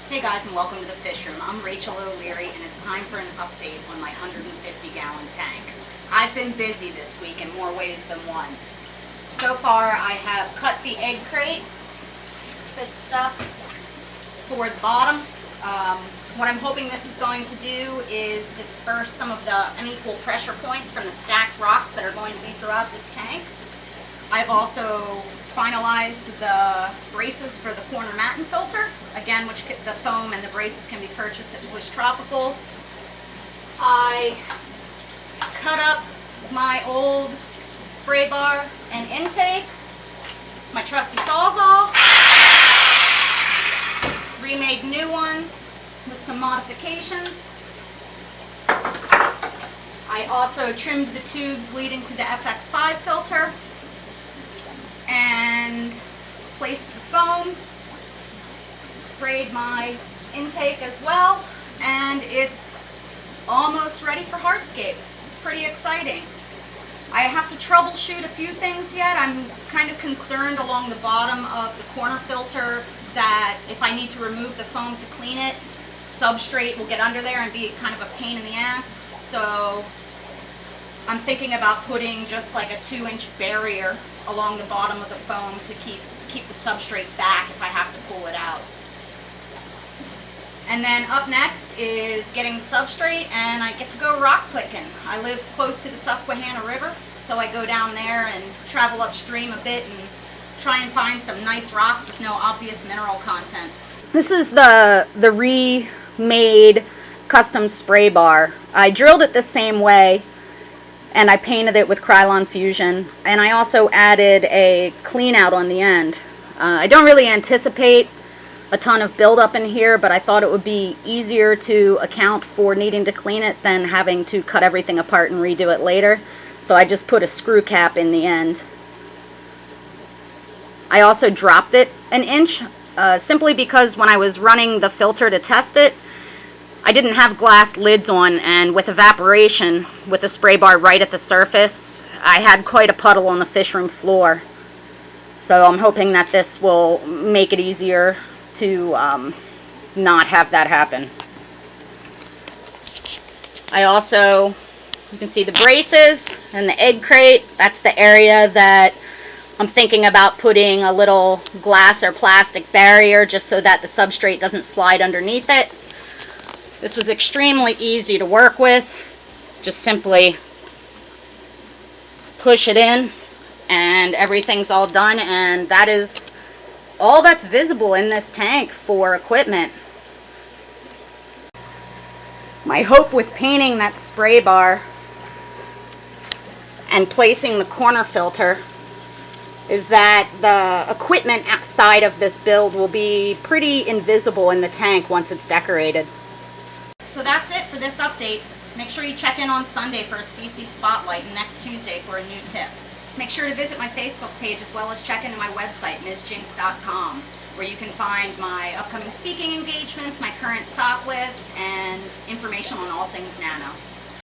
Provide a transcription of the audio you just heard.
Hey guys, and welcome to the Fish Room. I'm Rachel O'Leary, and it's time for an update on my 150-gallon tank. I've been busy this week in more ways than one. So far, I have cut the egg crate, this stuff, for the bottom. What I'm hoping this is going to do is disperse some of the unequal pressure points from the stacked rocks that are going to be throughout this tank. I've also finalized the braces for the corner mattenfilter, again, which the foam and the braces can be purchased at Swiss Tropicals. I cut up my old spray bar and intake, my trusty Sawzall, remade new ones with some modifications. I also trimmed the tubes leading to the FX5 filter and placed the foam, sprayed my intake as well, and it's almost ready for Hardscape. It's pretty exciting. I have to troubleshoot a few things yet. I'm kind of concerned along the bottom of the corner filter that if I need to remove the foam to clean it, substrate will get under there and be kind of a pain in the ass. So I'm thinking about putting just like a 2-inch barrier along the bottom of the foam to keep the substrate back if I have to pull it out. And then up next is getting the substrate, and I get to go rock picking. I live close to the Susquehanna River, so I go down there and travel upstream a bit and try and find some nice rocks with no obvious mineral content. This is the remade custom spray bar. I drilled it the same way, and I painted it with Krylon Fusion, and I also added a clean out on the end. I don't really anticipate a ton of buildup in here, but I thought it would be easier to account for needing to clean it than having to cut everything apart and redo it later. So I just put a screw cap in the end. I also dropped it an inch, simply because when I was running the filter to test it, I didn't have glass lids on, and with evaporation, with the spray bar right at the surface, I had quite a puddle on the fish room floor. So I'm hoping that this will make it easier to not have that happen. I also, you can see the braces and the egg crate. That's the area that I'm thinking about putting a little glass or plastic barrier just so that the substrate doesn't slide underneath it. This was extremely easy to work with. Just simply push it in and everything's all done, and that is all that's visible in this tank for equipment. My hope with painting that spray bar and placing the corner filter is that the equipment side of this build will be pretty invisible in the tank once it's decorated. So that's it for this update. Make sure you check in on Sunday for a species spotlight and next Tuesday for a new tip. Make sure to visit my Facebook page as well as check into my website, msjinx.com, where you can find my upcoming speaking engagements, my current stock list, and information on all things nano.